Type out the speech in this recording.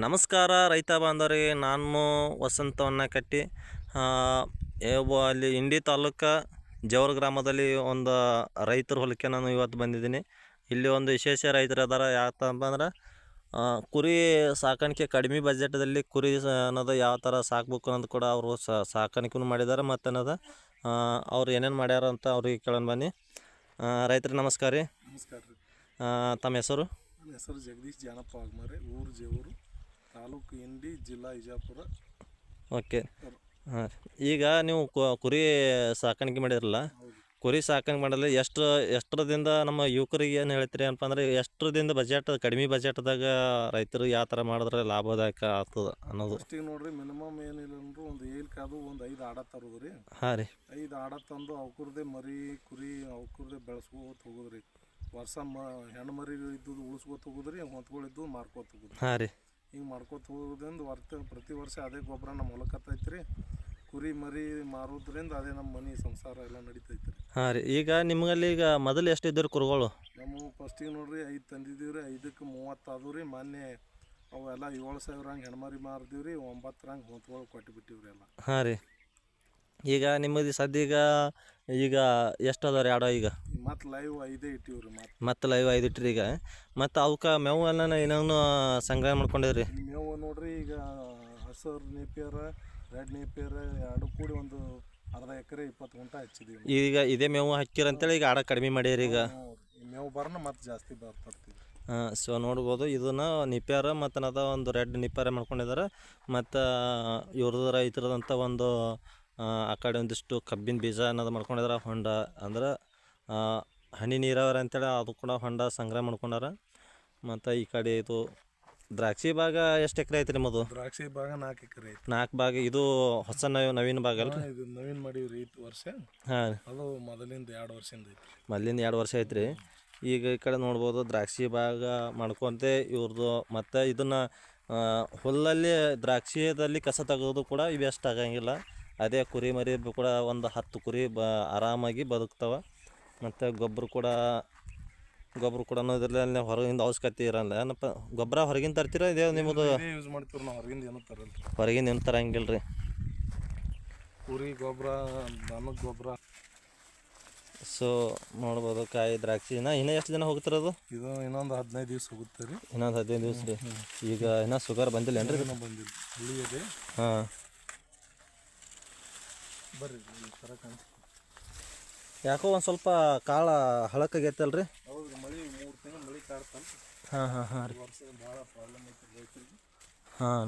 ನಮಸ್ಕಾರ ರೈತ ಬಾಂಧವರಿಗೆ, ನಾನು ವಸಂತವನ್ನ ಕಟ್ಟಿ ಅಲ್ಲಿ ಇಂಡಿ ತಾಲೂಕು ಜವರ ಗ್ರಾಮದಲ್ಲಿ ಒಂದು ರೈತರ ಹೊಲಕ್ಕೆ ನಾನು ಇವತ್ತು ಬಂದಿದ್ದೀನಿ. ಇಲ್ಲಿ ಒಂದು ವಿಶೇಷ ರೈತರು ಅದಾರ. ಯಾಕಂತಂದ್ರೆ ಕುರಿ ಸಾಕಾಣಿಕೆ ಕಡಿಮೆ ಬಜೆಟ್ದಲ್ಲಿ ಕುರಿ ಅನ್ನೋದು ಯಾವ ಥರ ಸಾಕ್ಬೇಕು ಅನ್ನೋದು ಕೂಡ ಅವರು ಸಾಕಾಣಿಕೆನೂ ಮಾಡಿದ್ದಾರೆ. ಮತ್ತು ಅನ್ನೋದು ಅವ್ರು ಏನೇನು ಮಾಡ್ಯಾರ ಅಂತ ಅವ್ರಿಗೆ ಕೇಳೋಣ ಬನ್ನಿ. ರೈತರಿಗೆ ನಮಸ್ಕಾರ ರೀ. ನಮಸ್ಕಾರ ರೀ. ತಮ್ಮ ಹೆಸರು? ನನ್ನ ಹೆಸರು ಜಗದೀಶ್ ಜಾನಪ್ಪ ಆಗ್ಮಾರೆ, ಊರು ಜೇವರು, ತಾಲೂಕು ಇಂಡಿ, ಜಿಲ್ಲಾ ವಿಜಯಪುರ. ಓಕೆ. ಹಾಂ, ಈಗ ನೀವು ಕುರಿ ಸಾಕಾಣಿಕೆ ಮಾಡಿದ್ರಲ್ಲ, ಕುರಿ ಸಾಕಾಣಿಕೆ ಮಾಡಲು ಎಷ್ಟರದಿಂದ ನಮ್ಮ ಯುವಕರಿಗೆ ಏನು ಹೇಳ್ತೀರಿ ಏನಪ್ಪ ಅಂದ್ರೆ, ಎಷ್ಟರದಿಂದ ಬಜೆಟ್ ಕಡಿಮೆ ಬಜೆಟ್ದಾಗ ರೈತರು ಯಾವ ಥರ ಮಾಡಿದ್ರೆ ಲಾಭದಾಯಕ ಆಗ್ತದೆ ಅನ್ನೋದು? ಫಸ್ಟಿಗೆ ನೋಡ್ರಿ, ಮಿನಿಮಮ್ ಏನಿಲ್ಲ ಅಂದ್ರೂ ಒಂದು ಏಲ್ಕಾದು ಒಂದು 5 ಆಡ ತರೋದು ರೀ. ಹಾಂ ರೀ. 5 ಆಡ ತಂದು ಅವ್ಕರದೇ ಮರಿ ಕುರಿ ಅವ್ಕರದೇ ಬೆಳೆಸ್ಕೋತ ಹೋಗೋದ್ರಿ. ವರ್ಷ ಹೆಣ್ಣು ಮರಿ ಇದ್ದು ಉಳಿಸ್ಕೋತ ಹೋಗೋದ್ರಿ, ಹೊತ್ಗಳಿದ್ದು ಮಾರ್ಕೋತ ಹೋಗೋದು. ಹಾಂ ರೀ. ಹಿಂಗೆ ಮಾಡ್ಕೋತ ಹೋಗೋದ್ರಿಂದ ಪ್ರತಿ ವರ್ಷ ಅದೇ ಗೊಬ್ಬರ ನಮ್ಮ ಹೊಲಕ್ಕತ್ತೈತೆ ರೀ. ಕುರಿ ಮರಿ ಮಾರೋದ್ರಿಂದ ಅದೇ ನಮ್ಮ ಮನೆ ಸಂಸಾರ ಎಲ್ಲ ನಡೀತೈತೆ ರೀ. ಹಾಂ ರೀ. ಈಗ ನಿಮ್ಮಲ್ಲಿ ಈಗ ಮೊದಲು ಎಷ್ಟು ಇದ್ದರು ಕುರುಗಳು? ನಮ್ಮ ಫಸ್ಟಿಗೆ ನೋಡ್ರಿ 5 ತಂದಿದ್ದೀವಿ ರೀ. 5ಕ್ಕೆ 30 ಆದವು ರೀ. ಮೊನ್ನೆ ಅವೆಲ್ಲ 7,000 ಹಂಗೆ ಹೆಣ್ಮರಿ ಮಾರಿದೀವಿ ರೀ. 9 ಹಂಗೆ ಹೊತ್ಗಳು ಕೊಟ್ಟು ರೀ ಎಲ್ಲ. ಹಾಂ ರೀ. ಈಗ ನಿಮ್ಮದು ಸದ್ಯ ಈಗ ಎಷ್ಟು ಅದಾವ ಆಡೋ? ಈಗ ಮತ್ತು ಲೈವ್ 5 ಇಟ್ಟಿವಿ ರೀ. ಮತ್ತು ಲೈವ್ 5 ಇಟ್ರಿ. ಈಗ ಮತ್ತು ಅವಕ್ಕೆ ಮೇವು ಎಲ್ಲ ಏನೇನು ಸಂಗ್ರಹ ಮಾಡ್ಕೊಂಡಿರಿ? ಮೇವು ನೋಡ್ರಿ, ಈಗ ಹಸರು ನೇಪಿಯರ, ರೆಡ್ ನೇಪಿಯರ ಎರಡು ಕೂಡಿ ಒಂದು ಅರ್ಧ ಎಕರೆ 20 ಗುಂಟ ಹಚ್ಚಿದೀವಿ. ಈಗ ಇದೇ ಮೇವು ಹಾಕಿರಂತೇಳಿ ಈಗ ಆಡ ಕಡಿಮೆ ಮಾಡ್ಯಾರ. ಈಗ ಮೇವು ಬರೋಣ ಮತ್ತೆ ಜಾಸ್ತಿ ಬರ್ತಿರ್ತೀವಿ. ಹಾಂ, ಸೊ ನೋಡ್ಬೋದು. ಇದನ್ನು ನಿಪ್ಯಾರ ಮತ್ತು ಅನ್ನೋದು ಒಂದು ರೆಡ್ ನಿಪ್ಯಾರ ಮಾಡ್ಕೊಂಡಿದ್ದಾರೆ. ಮತ್ತು ಇವ್ರದ್ದು ರೈತರದಂಥ ಒಂದು ಆ ಕಡೆ ಒಂದಿಷ್ಟು ಕಬ್ಬಿನ ಬೀಜ ಅನ್ನೋದು ಮಾಡ್ಕೊಂಡಿದ್ದಾರೆ. ಹೊಂಡ ಅಂದ್ರೆ ಹನಿ ನೀರಾವರಿ ಅಂತೇಳಿ ಅದು ಕೂಡ ಹೊಂಡ ಸಂಗ್ರಹ ಮಾಡ್ಕೊಂಡಾರ. ಮತ್ತು ಈ ಕಡೆ ಇದು ದ್ರಾಕ್ಷಿ ಭಾಗ ಎಷ್ಟು ಎಕರೆ ಐತೆ ನಿಮ್ಮದು? ದ್ರಾಕ್ಷಿ ಭಾಗ 4 ಎಕರೆ ಐತೆ. 4 ಭಾಗ. ಇದು ಹೊಸ ನವೀನ ಭಾಗ ಅಲ್ರಿ? ಇದು ನವೀನ್ ಮಾಡೀವಿ ರೀ ಈ ವರ್ಷ. ಹಾಂ, ಅದು ಮೊದಲಿಂದ 2 ವರ್ಷದಿಂದ ಐತಿ. ಮೊದಲಿಂದ 2 ವರ್ಷ ಐತ್ರಿ. ಈಗ ಈ ಕಡೆ ನೋಡ್ಬೋದು ದ್ರಾಕ್ಷಿ ಭಾಗ ಮಾಡ್ಕೊಂತೆ ಇವ್ರದ್ದು. ಮತ್ತು ಇದನ್ನು ಹುಲ್ಲಲ್ಲಿ ದ್ರಾಕ್ಷಿಯಲ್ಲಿ ಕಸ ತೆಗೋದು ಕೂಡ ಇವೆಷ್ಟು ಆಗಂಗಿಲ್ಲ. ಅದೇ ಕುರಿ ಮರಿ ಕೂಡ ಒಂದು 10 ಕುರಿ ಆರಾಮಾಗಿ ಬದುಕ್ತವೆ. ಮತ್ತು ಗೊಬ್ಬರ ಕೂಡ ಇದರಲ್ಲಿ ಹೊರಗಿಂದ ಅವಶ್ಯಕತೆ ಇರಲ್ಲ. ಏನಪ್ಪ ಗೊಬ್ಬರ ಹೊರಗಿಂದ ತರ್ತೀರಾ? ಇದೇ ನಿಮ್ಮದು ಯೂಸ್ ಮಾಡ್ತೀವಿ ನಾವು. ಹೊರಗಿಂದ ಏನೂ ತರಲ್ಲ ರೀ. ಹೊರಗಿಂದ ಏನು ತರಂಗಿಲ್ಲ ರೀ. ಕುರಿ ಗೊಬ್ಬರ, ದನದ ಗೊಬ್ಬರ. ಸೊ ನೋಡ್ಬೋದು ಕಾಯಿ ದ್ರಾಕ್ಷಿನ ಇನ್ನೂ ಎಷ್ಟು ದಿನ ಹೋಗ್ತಿರೋದು? ಇದು ಇನ್ನೊಂದು 15 ದಿವಸ ಹೋಗುತ್ತೆ ರೀ. ಇನ್ನೊಂದು 15 ದಿವಸ ರೀ. ಈಗ ಇನ್ನೂ ಶುಗರ್ ಬಂದಿಲ್ಲ ಏನ್ರಿ? ಇನ್ನೂ ಬಂದಿಲ್ಲ, ಉಳಿಯದೆ. ಹಾಂ, ಬರ್ರಿ ಈ ಥರ ಕಾಣಿಸ್ತು. ಯಾಕೋ ಒಂದು ಸ್ವಲ್ಪ ಕಾಳು ಹಳಕಾಗೈತಲ್ರಿ? ಹೌದು, ಮಳೆ 3 ತಿಂಗಳು ಮಳೆ ಕಾಡ್ತಾನೆ. ಹಾಂ ಹಾಂ ಹಾಂ ರೀ. ವರ್ಷ ಭಾಳ ಪ್ರಾಬ್ಲಮ್ ಐತಿ ರೈತರಿಗೆ. ಹಾಂ,